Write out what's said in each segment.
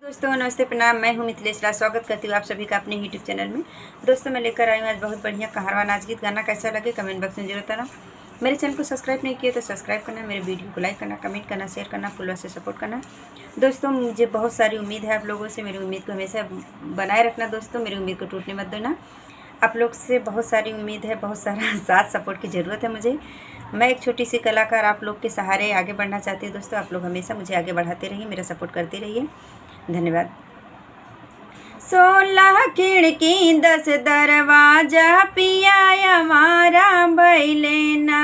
दोस्तों नमस्ते प्रणाम। मैं हूं मिथिलेश राज। स्वागत करती हूँ आप सभी का अपने यूट्यूब चैनल में। दोस्तों मैं लेकर आई हूँ आज बहुत बढ़िया कहारवा नाच गीत। गाना कैसा लगे कमेंट बॉक्स में जरूर बताना। मेरे चैनल को सब्सक्राइब नहीं किया तो सब्सक्राइब करना, मेरे वीडियो को लाइक करना, कमेंट करना, शेयर करना, फुल से सपोर्ट करना। दोस्तों मुझे बहुत सारी उम्मीद है आप लोगों से। मेरी उम्मीद को हमेशा बनाए रखना दोस्तों, मेरी उम्मीद को टूटने मत देना। आप लोग से बहुत सारी उम्मीद है, बहुत सारा साथ सपोर्ट की ज़रूरत है मुझे। मैं एक छोटी सी कलाकार आप लोग के सहारे आगे बढ़ना चाहती हूँ दोस्तों। आप लोग हमेशा मुझे आगे बढ़ाते रहिए, मेरा सपोर्ट करते रहिए। धन्यवाद। 16 खिड़की 10 दरवाजा पिया हमारा भैलेना।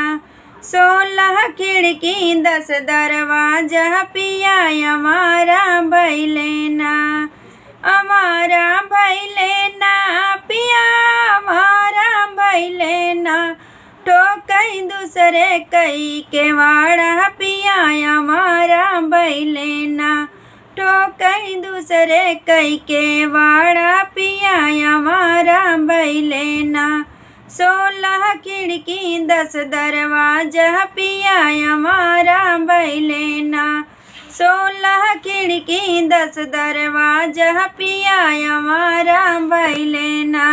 16 खिड़की 10 दरवाजा पिया हमारा भैलेना। हमारा भैलेना पिया हमारा भैलेना। ठोकई दूसरे कई के वाड़ा पिया हमारा भैलेना। ठोकई दूसरे कई के वाड़ा पिया हमारा भैलेना। 16 खिड़की 10 दरवाजा पिया हमारा भैलेना। 16 खिड़की 10 दरवाजा पिया हमारा भैलेना।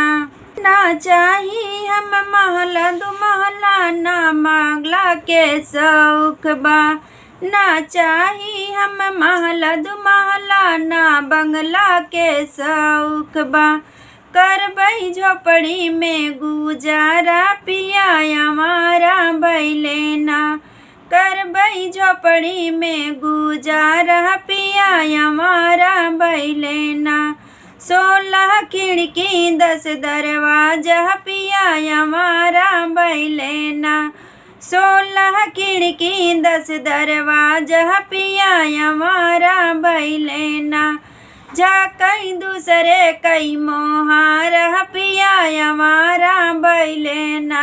ना चाही हम महला दो महला, ना मांगला के शौक बा। ना चाही हम महला दो महला, ना बंगला के शौक बा। करबई झोपड़ी में गुजारा पिया हमारा भैलेना। करबई झोपड़ी में गुजारा पिया हमारा भैलेना। 16 खिड़की 10 दरवाजा पिया हमारा भैलेना। 16 खिड़की 10 दरवाजा पिया हमारा भैलेना। झाकई दूसरे कई मोहारा पिया हमारा भैलेना।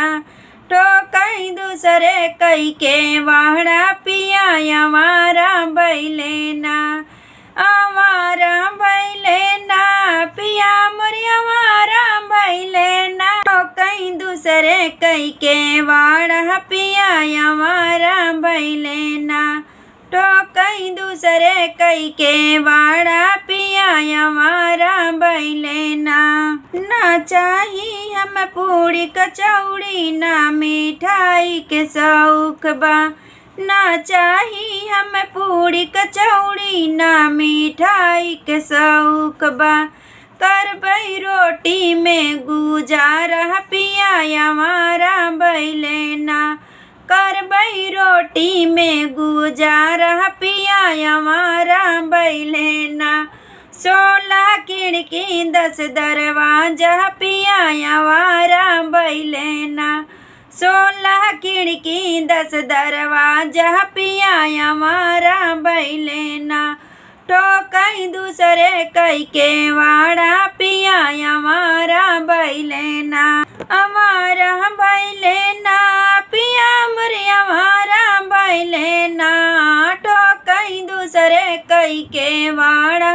ठोकई दूसरे कई के वाड़ा पिया हमारा भैलेना। हमारा भैलेना पिया मोरी हमारा भैलेना। ठोकई दूसरे कई के वाड़ा पिया हमारा भैलेना। ठोकई दूसरे कई के वाड़ा पिया हमारा भैलेना। ना चाही हम पूड़ी कचौड़ी, ना मिठाई के शौक बा। ना चाही हम पूड़ी कचौड़ी, ना मिठाई के शौक बा। करबई रोटी में गुजारा पिया हमारा भैलेना। करबई रोटी में गुजारा पिया हमारा भैलेना। 16 खिड़की 10 दरवाजा पिया हमारा भैलेना। 16 खिड़की 10 दरवाजा पिया हमारा भैलेना। ठोकई दूसरे कई के वाड़ा पिया हमारा भैलेना। हमारा भैलेना पिया मोरे हमारा भैलेना। ठोकई दूसरे कई के वाड़ा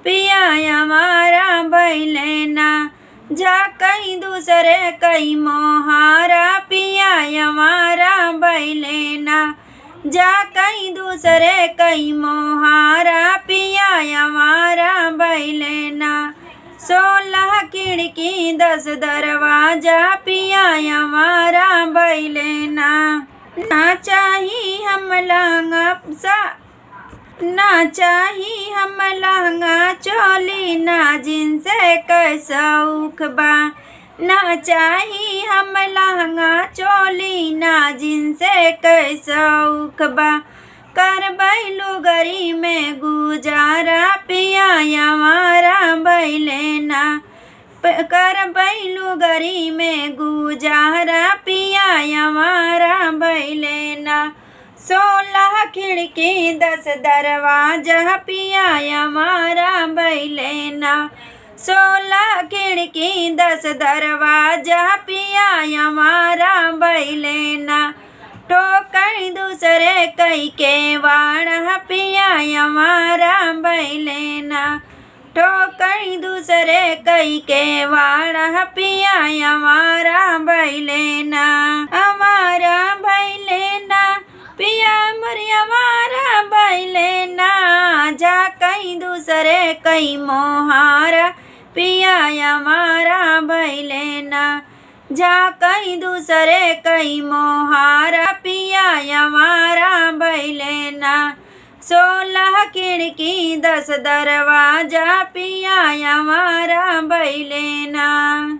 पिया हमारा भैलेना। झाकई दूसरे कई मोहारा पिया हमारा भैलेना। झाकई दूसरे कई मोहारा पिया हमारा भैलेना। 16 खिड़की 10 दरवाजा पिया हमारा भैलेना। ना चाही हम ना चाही हम लहंगा चोली, ना जिनसे के शौक बा। ना चाही हम लहंगा चोली, ना जिनसे के शौक बा। करबई लुगरी में गुजारा पिया हमारा भैलेना। करबई लुगरी में गुजारा पिया हमारा भैलेना। 16 खिड़की 10 दरवाजा पिया हमारा भैलेना। 16 खिड़की 10 दरवाजा पिया हमारा भैलेना। ठोकई दूसरे कई के वाड़ा पिया हमारा भैलेना। ठोकई दूसरे कई के वाड़ा पिया हमारा भैलेना। हमारा भैलेना पिया मोरी हमारा भैलेना। झाकई कहीं दूसरे कहीं मोहारा पिया हमारा भैले ना। जा कहीं दूसरे कहीं मोहारा पिया हमारा भैले ना। 16 खिड़की 10 दरवाजा पिया हमारा भैले ना।